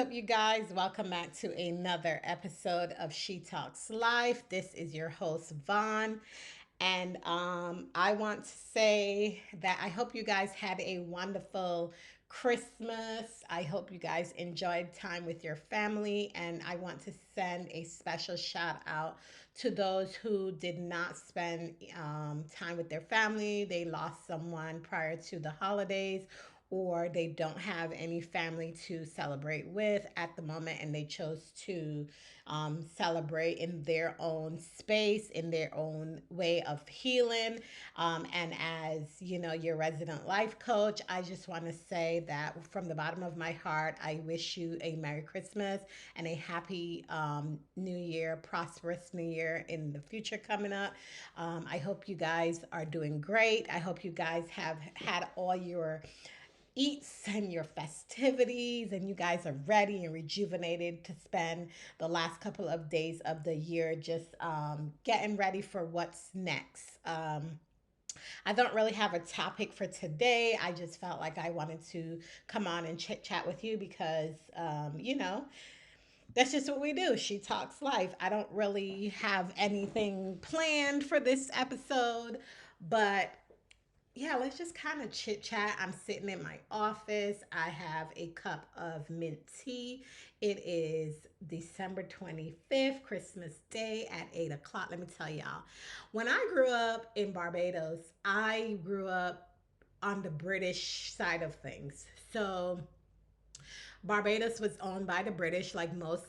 up, you guys? Welcome back to another episode of She Talks Life. This is your host, Vaughn. And I want to say that I hope you guys had a wonderful Christmas. I hope you guys enjoyed time with your family. And I want to send a special shout out to those who did not spend time with their family. They lost someone prior to the holidays, or they don't have any family to celebrate with at the moment, and they chose to celebrate in their own space, in their own way of healing. And as you know, your resident life coach, I just want to say that from the bottom of my heart, I wish you a Merry Christmas and a happy New Year, prosperous New Year in the future coming up. I hope you guys are doing great. I hope you guys have had all your eats and your festivities, and you guys are ready and rejuvenated to spend the last couple of days of the year just getting ready for what's next. I don't really have a topic for today. I just felt like I wanted to come on and chit chat with you because, that's just what we do. She talks life. I don't really have anything planned for this episode, but yeah, let's just kind of chit chat. I'm sitting in my office. I have a cup of mint tea. It is December 25th, Christmas Day at 8 o'clock. Let me tell y'all, when I grew up in Barbados, I grew up on the British side of things. So Barbados was owned by the British, like most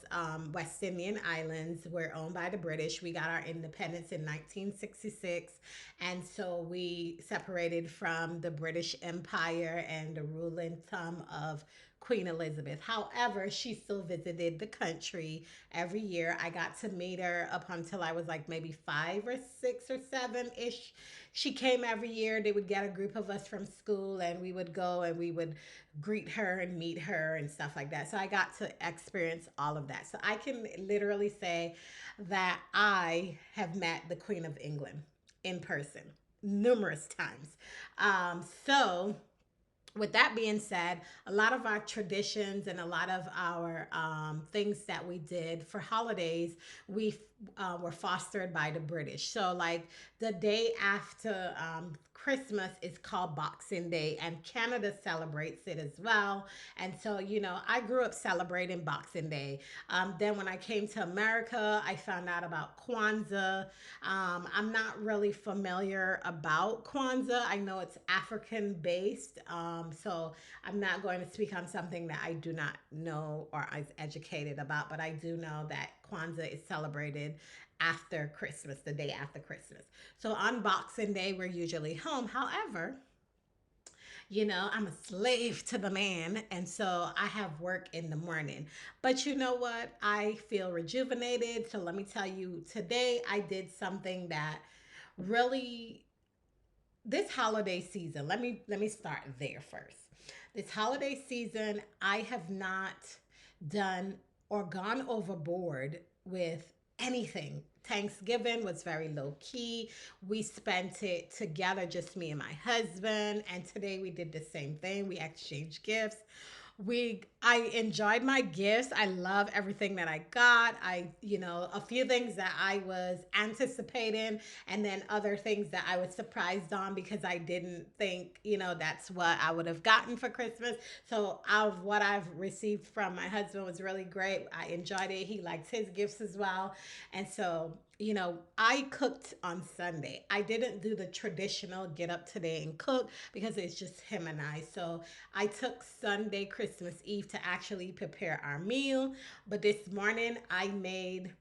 West Indian islands were owned by the British. We got our independence in 1966, and so we separated from the British Empire and the ruling thumb of Queen Elizabeth. However, she still visited the country every year. I got to meet her up until I was like maybe 5 or 6 or 7 ish. She came every year. They would get a group of us from school, and we would go and we would greet her and meet her and stuff like that. So I got to experience all of that. So I can literally say that I have met the Queen of England in person numerous times. So with that being said, a lot of our traditions and a lot of our things that we did for holidays, we were fostered by the British. So, like the day after Christmas is called Boxing Day, and Canada celebrates it as well. And so, I grew up celebrating Boxing Day. Then, when I came to America, I found out about Kwanzaa. I'm not really familiar about Kwanzaa. I know it's African based. So I'm not going to speak on something that I do not know or is educated about, but I do know that Kwanzaa is celebrated after Christmas, the day after Christmas. So on Boxing Day, we're usually home. However, I'm a slave to the man, and so I have work in the morning. But you know what? I feel rejuvenated. So let me tell you, today I did something that really this holiday season, let me start there first. This holiday season, I have not done or gone overboard with anything. Thanksgiving was very low key. We spent it together, just me and my husband. And today we did the same thing. We exchanged gifts. I enjoyed my gifts. I love everything that I got. A few things that I was anticipating, and then other things that I was surprised on because I didn't think, that's what I would have gotten for Christmas. So out of what I've received from my husband was really great. I enjoyed it. He liked his gifts as well. And so I cooked on Sunday. I didn't do the traditional get up today and cook because it's just him and I. So I took Sunday, Christmas Eve, to actually prepare our meal. But this morning I made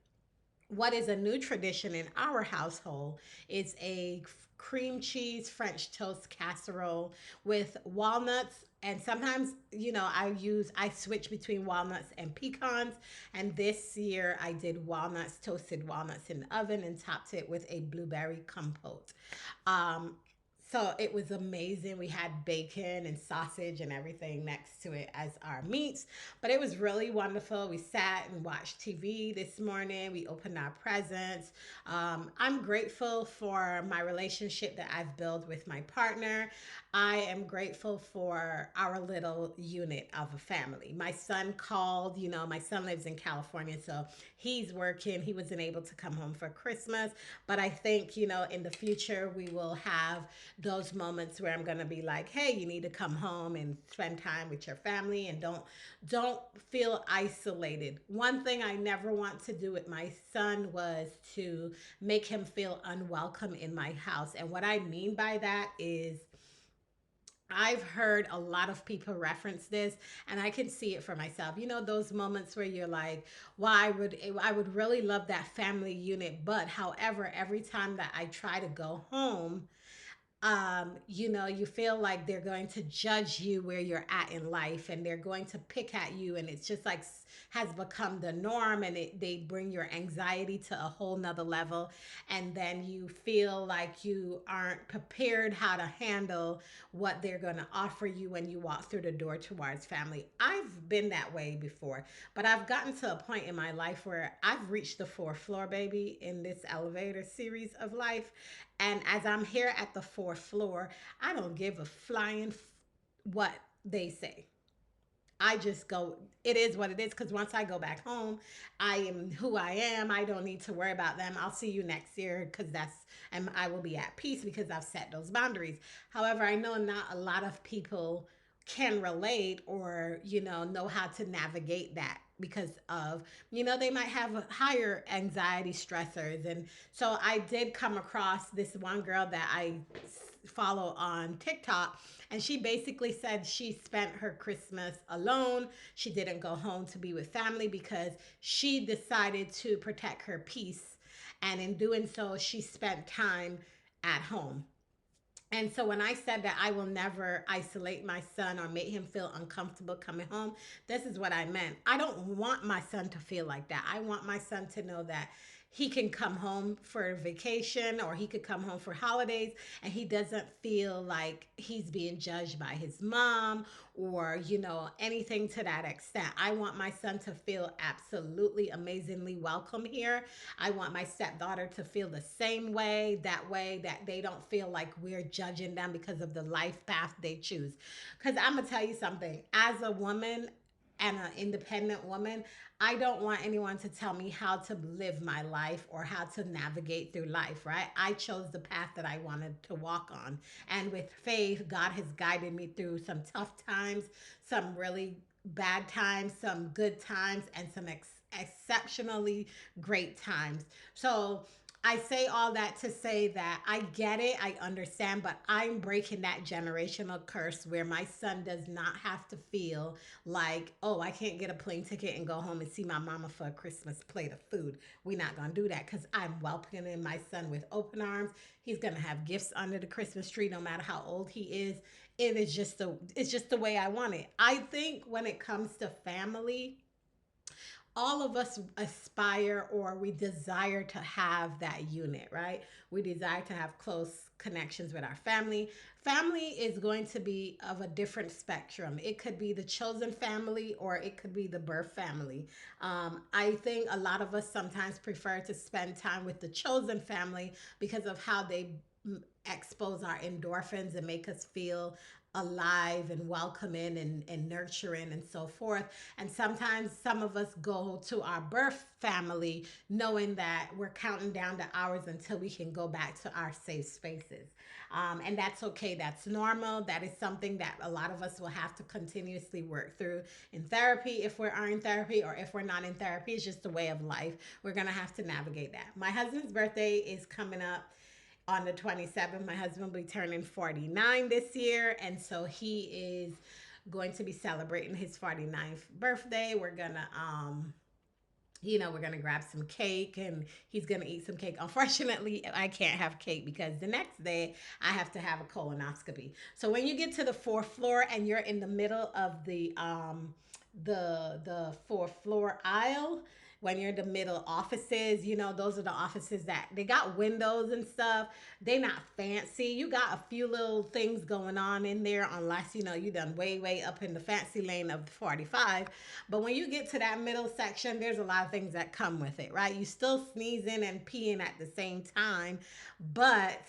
what is a new tradition in our household. Is a cream cheese French toast casserole with walnuts, and sometimes I switch between walnuts and pecans, and this year I did walnuts, toasted walnuts in the oven, and topped it with a blueberry compote. um So it was amazing. We had bacon and sausage and everything next to it as our meats, but it was really wonderful. We sat and watched TV this morning. We opened our presents. I'm grateful for my relationship that I've built with my partner. I am grateful for our little unit of a family. My son called, my son lives in California, so he's working. He wasn't able to come home for Christmas, but I think, in the future we will have those moments where I'm going to be like, "Hey, you need to come home and spend time with your family and don't feel isolated." One thing I never want to do with my son was to make him feel unwelcome in my house. And what I mean by that is I've heard a lot of people reference this, and I can see it for myself. Those moments where you're like, "Well, I would really love that family unit, but however, every time that I try to go home, you feel like they're going to judge you where you're at in life, and they're going to pick at you, and it's just like has become the norm, and they bring your anxiety to a whole nother level, and then you feel like you aren't prepared how to handle what they're going to offer you when you walk through the door towards family. I've been that way before, but I've gotten to a point in my life where I've reached the fourth floor, baby, in this elevator series of life. And as I'm here at the fourth floor, I don't give a flying what they say. I just go, it is what it is. Because once I go back home, I am who I am. I don't need to worry about them. I'll see you next year because and I will be at peace because I've set those boundaries. However, I know not a lot of people can relate or, know how to navigate that because of, they might have higher anxiety stressors. And so I did come across this one girl that I follow on TikTok, and she basically said she spent her Christmas alone. She didn't go home to be with family because she decided to protect her peace. And in doing so, she spent time at home. And so when I said that I will never isolate my son or make him feel uncomfortable coming home, this is what I meant. I don't want my son to feel like that. I want my son to know that he can come home for vacation or he could come home for holidays and he doesn't feel like he's being judged by his mom or, anything to that extent. I want my son to feel absolutely amazingly welcome here. I want my stepdaughter to feel the same way, that way that they don't feel like we're judging them because of the life path they choose. Because I'm going to tell you something, as a woman, and an independent woman, I don't want anyone to tell me how to live my life or how to navigate through life, right? I chose the path that I wanted to walk on. And with faith, God has guided me through some tough times, some really bad times, some good times, and some exceptionally great times. So I say all that to say that I get it, I understand, but I'm breaking that generational curse where my son does not have to feel like, "Oh, I can't get a plane ticket and go home and see my mama for a Christmas plate of food." We're not gonna do that because I'm welcoming my son with open arms. He's gonna have gifts under the Christmas tree, no matter how old he is. It's just the way I want it. I think when it comes to family, all of us aspire or we desire to have that unit, right? We desire to have close connections with our family. Family is going to be of a different spectrum. It could be the chosen family or it could be the birth family. I think a lot of us sometimes prefer to spend time with the chosen family because of how they expose our endorphins and make us feel alive and welcoming and nurturing and so forth. And sometimes some of us go to our birth family knowing that we're counting down the hours until we can go back to our safe spaces. And that's okay. That's normal. That is something that a lot of us will have to continuously work through in therapy if we are in therapy, or if we're not in therapy. It's just a way of life. We're going to have to navigate that. My husband's birthday is coming up on the 27th. My husband will be turning 49 this year, and so he is going to be celebrating his 49th birthday. We're gonna grab some cake and he's gonna eat some cake. Unfortunately, I can't have cake because the next day I have to have a colonoscopy. So when you get to the fourth floor and you're in the middle of the fourth floor aisle, when you're in the middle offices, those are the offices that they got windows and stuff. They not fancy. You got a few little things going on in there, unless you done way up in the fancy lane of the 45. But when you get to that middle section, there's a lot of things that come with it, right? You still sneezing and peeing at the same time, but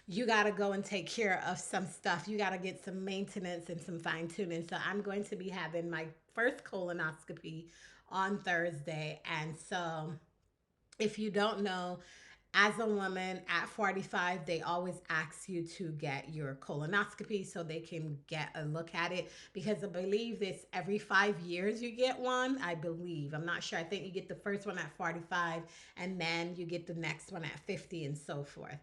you got to go and take care of some stuff. You got to get some maintenance and some fine tuning. So I'm going to be having my first colonoscopy on Thursday. And so if you don't know, as a woman at 45, they always ask you to get your colonoscopy so they can get a look at it, because I believe this every 5 years you get one. I believe, I'm not sure. I think you get the first one at 45, and then you get the next one at 50, and so forth.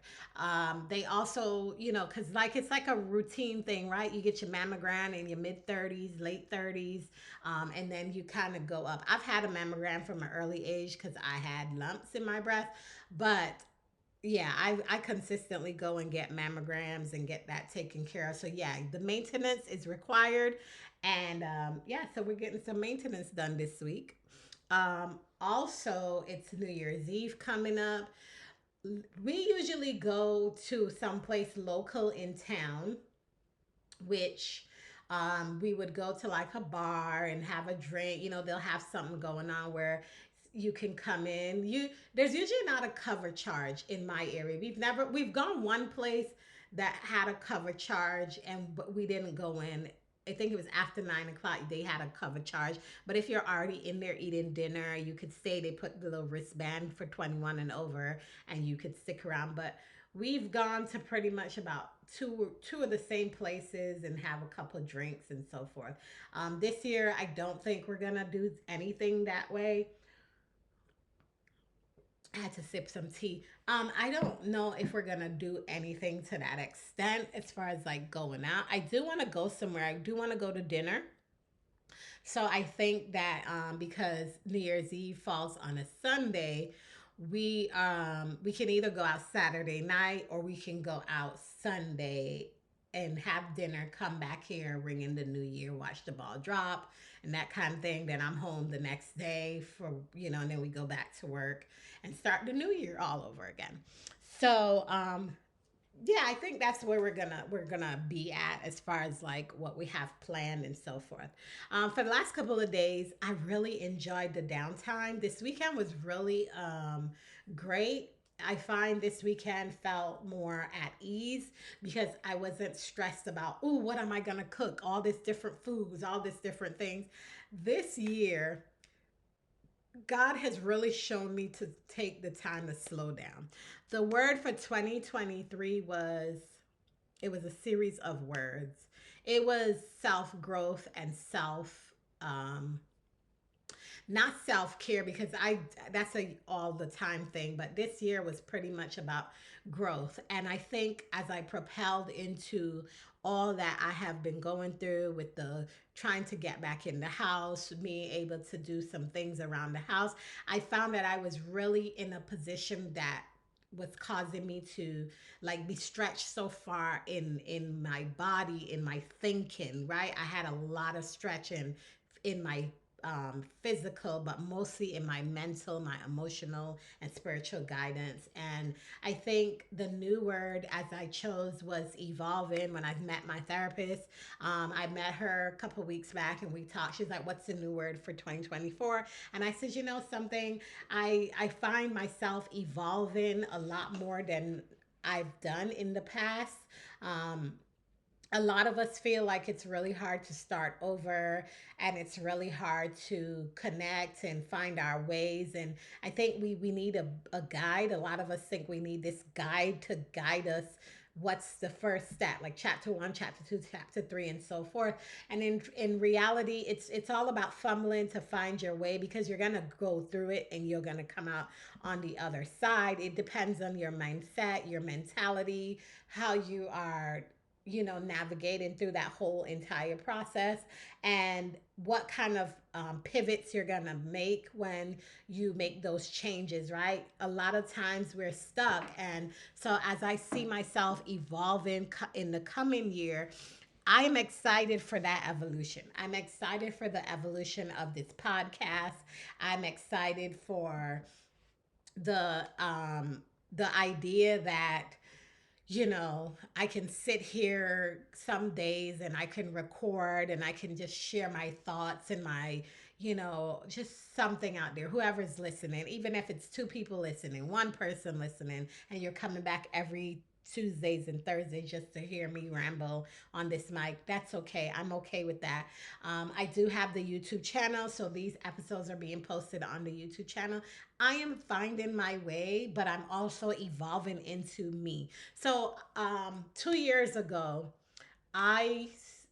They also, because like it's like a routine thing, right? You get your mammogram in your mid 30s, late 30s, and then you kind of go up. I've had a mammogram from an early age because I had lumps in my breath, but yeah, I consistently go and get mammograms and get that taken care of. So yeah, the maintenance is required, and yeah, so we're getting some maintenance done this week. Also, it's New Year's Eve coming up. We usually go to some place local in town, which we would go to like a bar and have a drink. They'll have something going on where you can come in. There's usually not a cover charge in my area. We've gone one place that had a cover charge, and but we didn't go in. I think it was after 9 o'clock. They had a cover charge, but if you're already in there eating dinner, you could stay. They put the little wristband for 21 and over, and you could stick around. But we've gone to pretty much about two of the same places and have a couple of drinks and so forth. This year, I don't think we're gonna do anything that way. I had to sip some tea. I don't know if we're gonna do anything to that extent as far as like going out. I do want to go somewhere. I do want to go to dinner. So I think that because New Year's Eve falls on a Sunday, we can either go out Saturday night, or we can go out Sunday and have dinner, come back here, ring in the new year, watch the ball drop, and that kind of thing. Then I'm home the next day and then we go back to work and start the new year all over again. So yeah, I think that's where we're gonna be at as far as like what we have planned and so forth. For the last couple of days, I really enjoyed the downtime. This weekend was really great. I find this weekend felt more at ease because I wasn't stressed about, oh, what am I gonna cook? All this different foods, all this different things. This year, God has really shown me to take the time to slow down. The word for 2023 was a series of words. It was self growth and um not self-care, because I that's a all the time thing, but this year was pretty much about growth. And I think as I propelled into all that I have been going through with the trying to get back in the house, being able to do some things around the house, I found that I was really in a position that was causing me to like be stretched so far in my body, in my thinking, right? I had a lot of stretching in my physical, but mostly in my mental, my emotional, and spiritual guidance. And I think the new word as I chose was evolving. When I met my therapist, I met her a couple weeks back and we talked. She's like, "What's the new word for 2024?" And I said, "You know something? I find myself evolving a lot more than I've done in the past." Um, a lot of us feel like it's really hard to start over, and it's really hard to connect and find our ways. And I think we need a guide. A lot of us think we need this guide to guide us. What's the first step, like chapter one, chapter two, chapter three, and so forth. And in reality, it's all about fumbling to find your way, because you're gonna go through it and you're gonna come out on the other side. It depends on your mindset, your mentality, how you are, navigating through that whole entire process, and what kind of pivots you're gonna make when you make those changes, right? A lot of times we're stuck. And so as I see myself evolving in the coming year, I am excited for that evolution. I'm excited for the evolution of this podcast. I'm excited for the um the idea that I can sit here some days and I can record and I can just share my thoughts and my, just something out there. Whoever's listening, even if it's two people listening, one person listening, and you're coming back every Tuesdays and Thursdays just to hear me ramble on this mic, that's okay. I'm okay with that. I do have the YouTube channel, so these episodes are being posted on the YouTube channel. I am finding my way, but I'm also evolving into me. So, 2 years ago,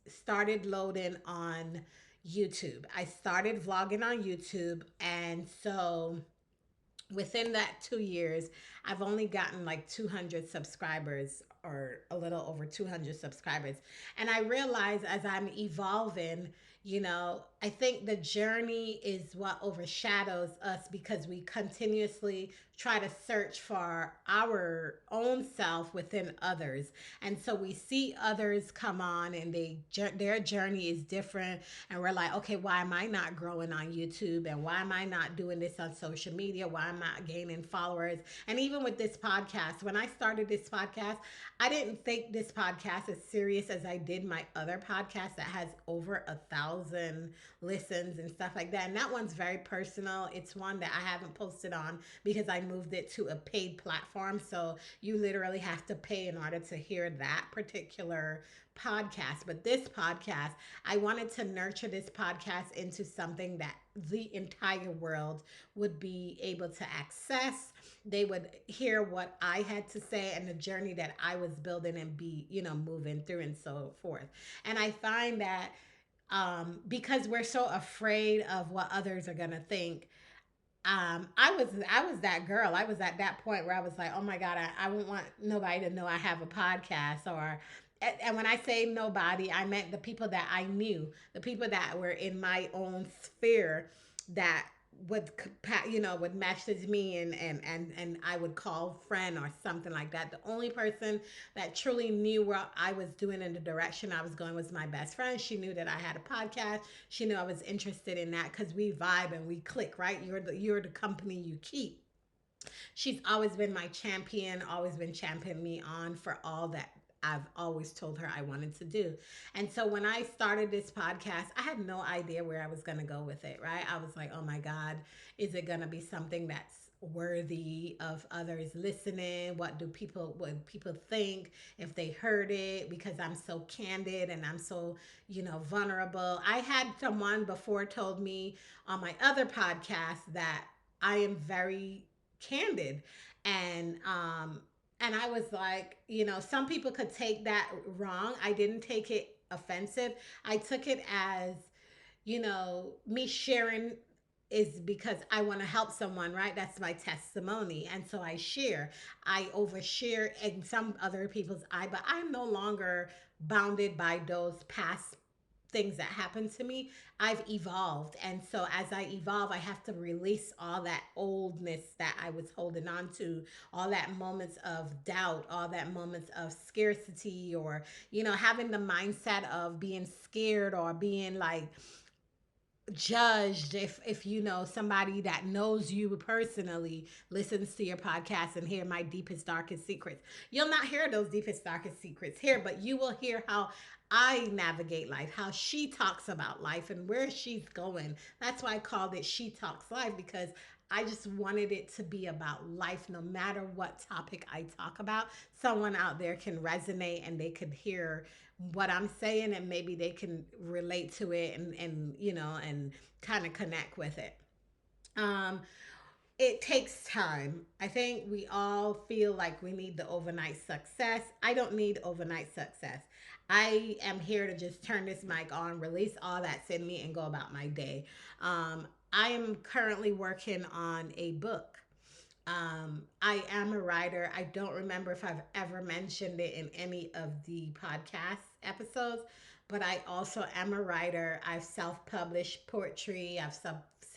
started loading on YouTube. I started vlogging on YouTube, and so within that 2 years, I've only gotten like 200 subscribers or a little over 200 subscribers. And I realize as I'm evolving, I think the journey is what overshadows us because we continuously try to search for our own self within others. And so we see others come on and their journey is different, and we're like, okay, why am I not growing on YouTube, and why am I not doing this on social media? Why am I not gaining followers? And even with this podcast, when I started this podcast, I didn't think this podcast as serious as I did my other podcast that has over 1,000 listens and stuff like that. And that one's very personal. It's one that I haven't posted on because I moved it to a paid platform. So you literally have to pay in order to hear that particular podcast. But this podcast, I wanted to nurture this podcast into something that the entire world would be able to access. They would hear what I had to say and the journey that I was building and be, moving through and so forth. And I find that because we're so afraid of what others are gonna think. I was that girl. I was at that point where I was like, oh my God, I wouldn't want nobody to know I have a podcast. Or and when I say nobody, I meant the people that I knew, the people that were in my own sphere that would would message me, and I would call friend or something like that. The only person that truly knew what I was doing and the direction I was going was my best friend. She knew that I had a podcast. She knew I was interested in that because we vibe and we click, right? You're the company you keep. She's always been my champion, always been championing me on for all that I've always told her I wanted to do. And so when I started this podcast, I had no idea where I was going to go with it, right? I was like, oh my God, is it going to be something that's worthy of others listening? What people think if they heard it, because I'm so candid and I'm so, vulnerable. I had someone before told me on my other podcast that I am very candid, and I was like, some people could take that wrong. I didn't take it offensive. I took it as, me sharing is because I want to help someone, right? That's my testimony. And so I share. I overshare in some other people's eye, but I'm no longer bounded by those past things that happened to me. I've evolved. And so as I evolve, I have to release all that oldness that I was holding on to, all that moments of doubt, all that moments of scarcity, or, having the mindset of being scared or being like judged if somebody that knows you personally listens to your podcast and hear my deepest darkest secrets. You'll not hear those deepest darkest secrets here, but you will hear how I navigate life, how she talks about life and where she's going. That's why I called it She Talks Life, because I just wanted it to be about life. No matter what topic I talk about, someone out there can resonate and they could hear what I'm saying, and maybe they can relate to it and kind of connect with it. Um, it takes time. I think we all feel like we need the overnight success. I don't need overnight success. I am here to just turn this mic on, release all that's in me, and go about my day. I am currently working on a book. I am a writer. I don't remember if I've ever mentioned it in any of the podcast episodes, but I also am a writer. I've self published poetry, I've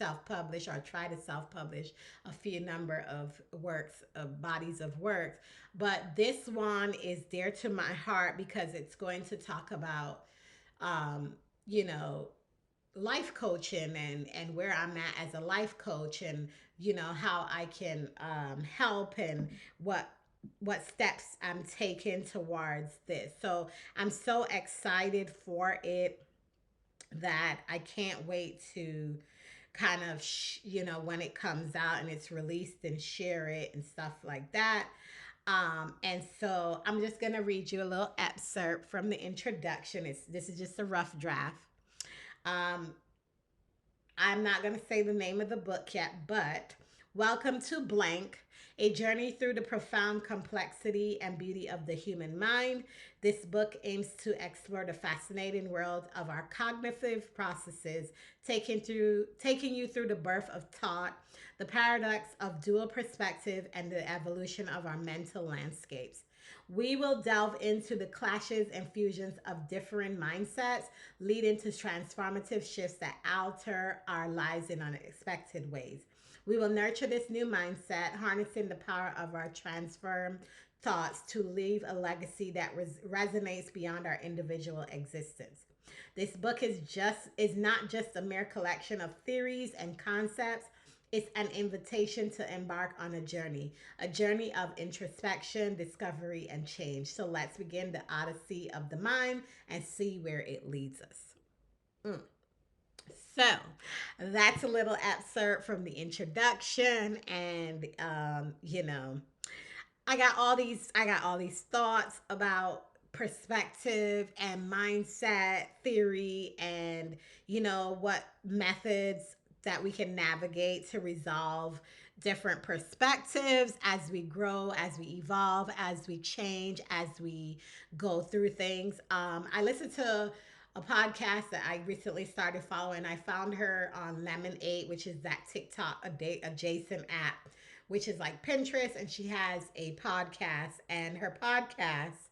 self-publish or try to self-publish a few number of works, of bodies of works. But this one is dear to my heart because it's going to talk about, um, you know, life coaching and where I'm at as a life coach, and how I can help, and what what steps I'm taking towards this. So I'm so excited for it that I can't wait to kind of when it comes out and it's released, and share it and stuff like that. And so I'm just gonna read you a little excerpt from the introduction. This is just a rough draft. um, I'm not going to say the name of the book yet, but welcome to Blank, a journey through the profound complexity and beauty of the human mind. This book aims to explore the fascinating world of our cognitive processes, taking you through the birth of thought, the paradox of dual perspective, and the evolution of our mental landscapes. We will delve into the clashes and fusions of different mindsets, leading to transformative shifts that alter our lives in unexpected ways. We will nurture this new mindset, harnessing the power of our transformed thoughts to leave a legacy that resonates beyond our individual existence. This book is not just a mere collection of theories and concepts. It's an invitation to embark on a journey of introspection, discovery, and change. So let's begin the odyssey of the mind and see where it leads us. Mm. So that's a little excerpt from the introduction, and I got all these thoughts about perspective and mindset theory, and what methods that we can navigate to resolve different perspectives as we grow, as we evolve, as we change, as we go through things. I listened to a podcast that I recently started following. I found her on Lemon 8, which is that TikTok adjacent app, which is like Pinterest, and she has a podcast. And her podcast,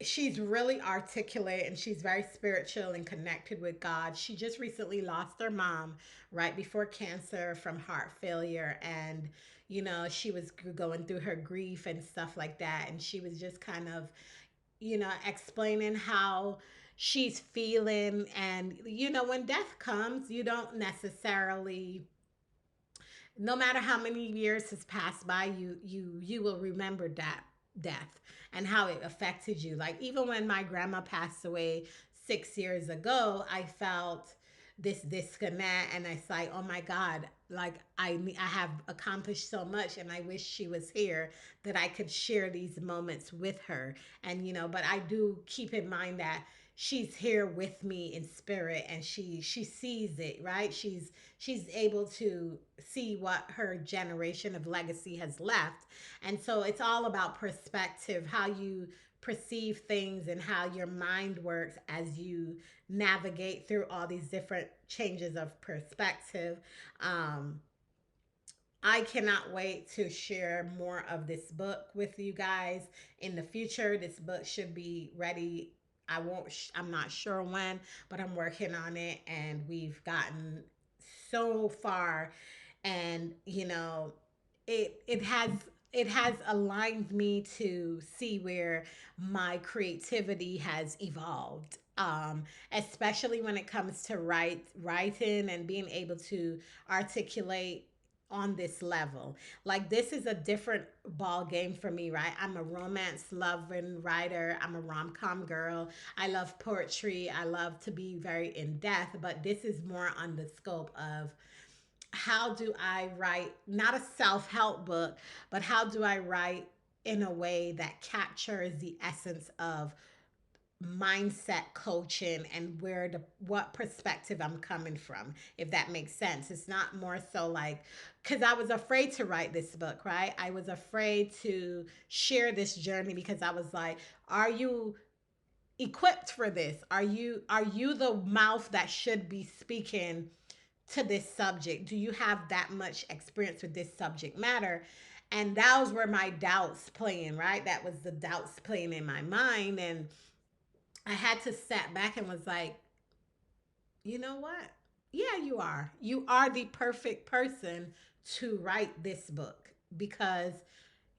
she's really articulate, and she's very spiritual and connected with God. She just recently lost her mom right before cancer from heart failure, and she was going through her grief and stuff like that, and she was just kind of explaining how she's feeling. And when death comes, you don't necessarily, no matter how many years has passed by, you will remember that death and how it affected you. Like, even when my grandma passed away 6 years ago, I felt this disconnect, and it's like, oh my God, like I have accomplished so much, and I wish she was here, that I could share these moments with her. And but I do keep in mind that she's here with me in spirit, and she sees it, right? She's able to see what her generation of legacy has left. And so it's all about perspective, how you perceive things, and how your mind works as you navigate through all these different changes of perspective. um I cannot wait to share more of this book with you guys in the future. This book should be ready. I'm not sure when, but I'm working on it, and we've gotten so far. And it has aligned me to see where my creativity has evolved. Especially when it comes to writing and being able to articulate on this level. Like, this is a different ball game for me, right? I'm a romance loving writer. I'm a rom-com girl. I love poetry. I love to be very in depth, but this is more on the scope of, how do I write, not a self help book, but how do I write in a way that captures the essence of mindset coaching, and what perspective I'm coming from, if that makes sense. It's not more so like, because I was afraid to write this book, right? I was afraid to share this journey, because I was like, are you equipped for this? Are you the mouth that should be speaking to this subject? Do you have that much experience with this subject matter? And that was where my doubts playing, right? That was the doubts playing in my mind. And I had to step back and was like, you know what? Yeah, you are. You are the perfect person to write this book because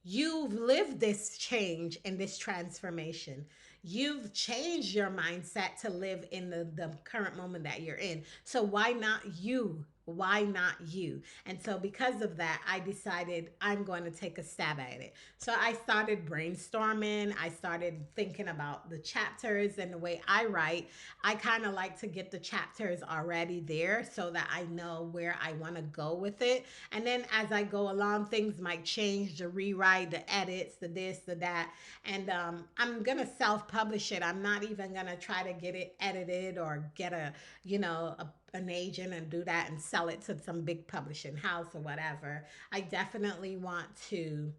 you've lived this change and this transformation. You've changed your mindset to live in the current moment that you're in. So why not you? Why not you? And so because of that, I decided I'm going to take a stab at it. So I started brainstorming. I started thinking about the chapters and the way I write. I kind of like to get the chapters already there so that I know where I want to go with it. And then as I go along, things might change, the rewrite, the edits, the this, the that. And I'm going to self publish it. I'm not even going to try to get it edited or get an agent and do that and sell it to some big publishing house or whatever. I definitely want to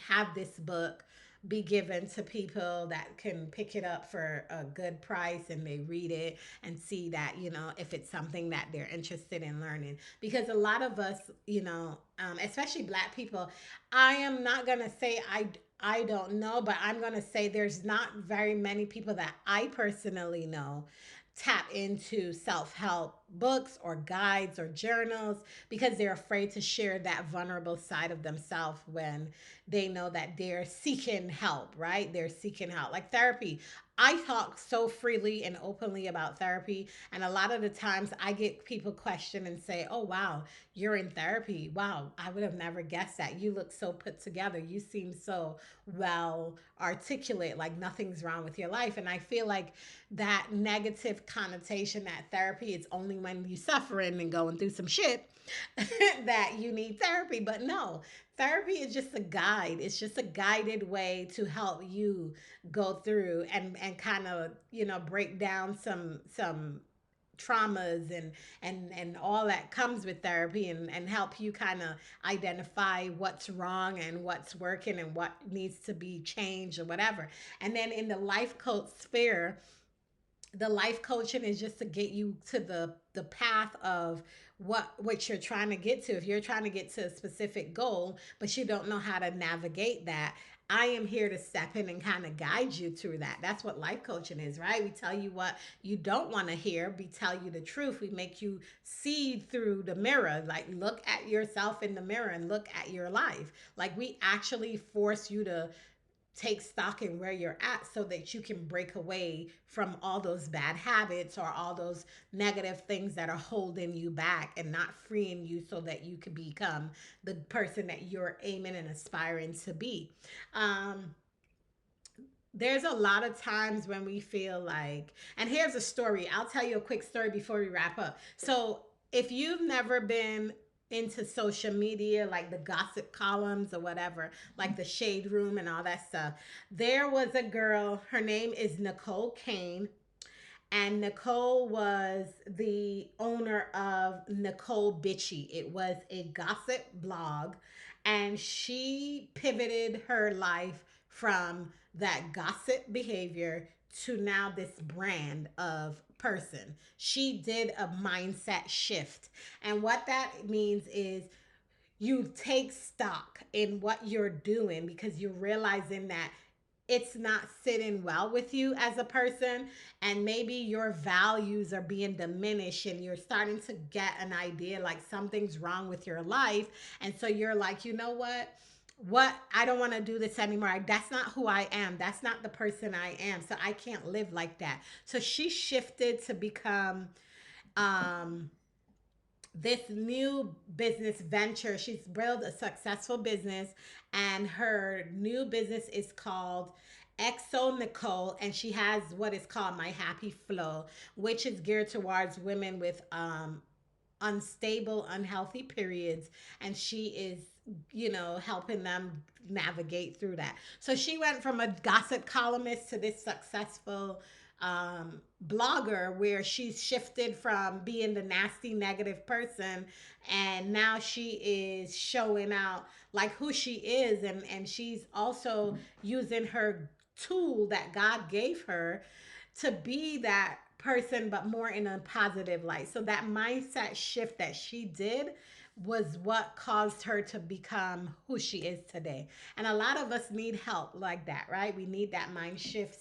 have this book be given to people that can pick it up for a good price and they read it and see that, if it's something that they're interested in learning. Because a lot of us, especially Black people, I am not going to say I don't know, but I'm going to say there's not very many people that I personally know tap into self-help books or guides or journals because they're afraid to share that vulnerable side of themselves when they know that they're seeking help, right? They're seeking help. Like therapy. I talk so freely and openly about therapy. And a lot of the times I get people question and say, oh, wow, you're in therapy. Wow, I would have never guessed that. You look so put together. You seem so well articulate, like nothing's wrong with your life. And I feel like that negative connotation that therapy is only when you're suffering and going through some shit that you need therapy. But no, therapy is just a guide. It's just a guided way to help you go through and kind of, break down some traumas and all that comes with therapy and help you kind of identify what's wrong and what's working and what needs to be changed or whatever. And then in the life coach sphere, the life coaching is just to get you to the path of what you're trying to get to. If you're trying to get to a specific goal but you don't know how to navigate that, I am here to step in and kind of guide you through that. That's what life coaching is, right? We tell you what you don't want to hear. We tell you the truth. We make you see through the mirror. Like, look at yourself in the mirror and look at your life. Like, we actually force you to take stock in where you're at so that you can break away from all those bad habits or all those negative things that are holding you back and not freeing you so that you can become the person that you're aiming and aspiring to be. Um, there's a lot of times when we feel like, and here's a story. I'll tell you a quick story before we wrap up. So, if you've never been into social media, like the gossip columns or whatever, like the shade room and all that stuff, there was a girl, her name is Nicole Kane, and Nicole was the owner of Nicole Bitchy. It was a gossip blog, and she pivoted her life from that gossip behavior to now this brand of person. She did a mindset shift. And what that means is you take stock in what you're doing because you're realizing that it's not sitting well with you as a person, and maybe your values are being diminished and you're starting to get an idea like something's wrong with your life. And so you're like, you know what, I don't want to do this anymore. That's not who I am. That's not the person I am. So I can't live like that. So she shifted to become um this new business venture. She's built a successful business, and her new business is called Exo Nicole, and she has what is called My Happy Flow, which is geared towards women with unstable, unhealthy periods, and she is, helping them navigate through that. So she went from a gossip columnist to this successful blogger where she's shifted from being the nasty negative person, and now she is showing out like who she is, and she's also using her tool that God gave her to be that person, but more in a positive light. So that mindset shift that she did was what caused her to become who she is today. And a lot of us need help like that, right? We need that mind shift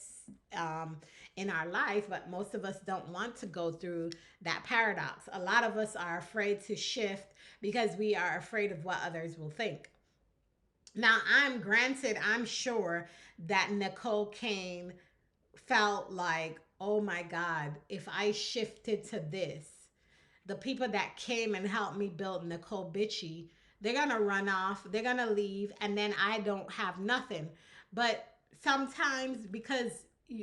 in our life, but most of us don't want to go through that paradox. A lot of us are afraid to shift because we are afraid of what others will think. Now, I'm sure that Nicole Kane felt like, oh my God, if I shifted to this, the people that came and helped me build Nicole Bitchy, they're gonna run off, they're gonna leave, and then I don't have nothing. But sometimes because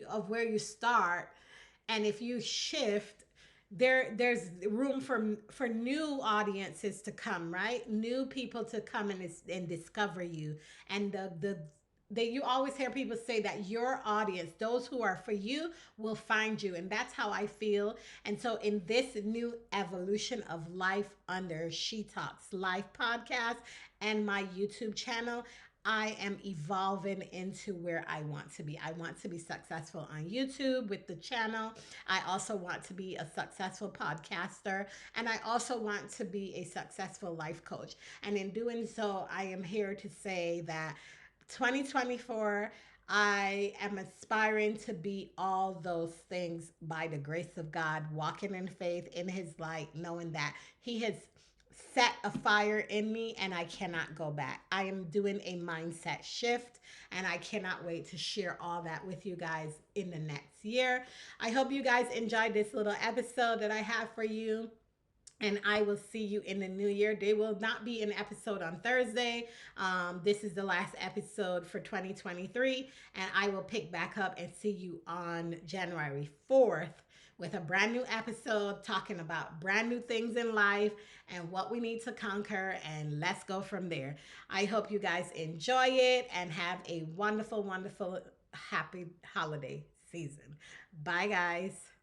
of where you start, and if you shift, there's room for new audiences to come, right? New people to come and discover you. And you always hear people say that your audience, those who are for you, will find you. And that's how I feel. And so, in this new evolution of life under She Talks Life podcast and my YouTube channel, I am evolving into where I want to be. I want to be successful on YouTube with the channel. I also want to be a successful podcaster. And I also want to be a successful life coach. And in doing so, I am here to say that 2024, I am aspiring to be all those things by the grace of God, walking in faith in His light, knowing that He has set a fire in me and I cannot go back. I am doing a mindset shift and I cannot wait to share all that with you guys in the next year. I hope you guys enjoyed this little episode that I have for you, and I will see you in the new year. There will not be an episode on Thursday. This is the last episode for 2023, and I will pick back up and see you on January 4th with a brand new episode talking about brand new things in life and what we need to conquer, and let's go from there. I hope you guys enjoy it and have a wonderful, wonderful, happy holiday season. Bye, guys.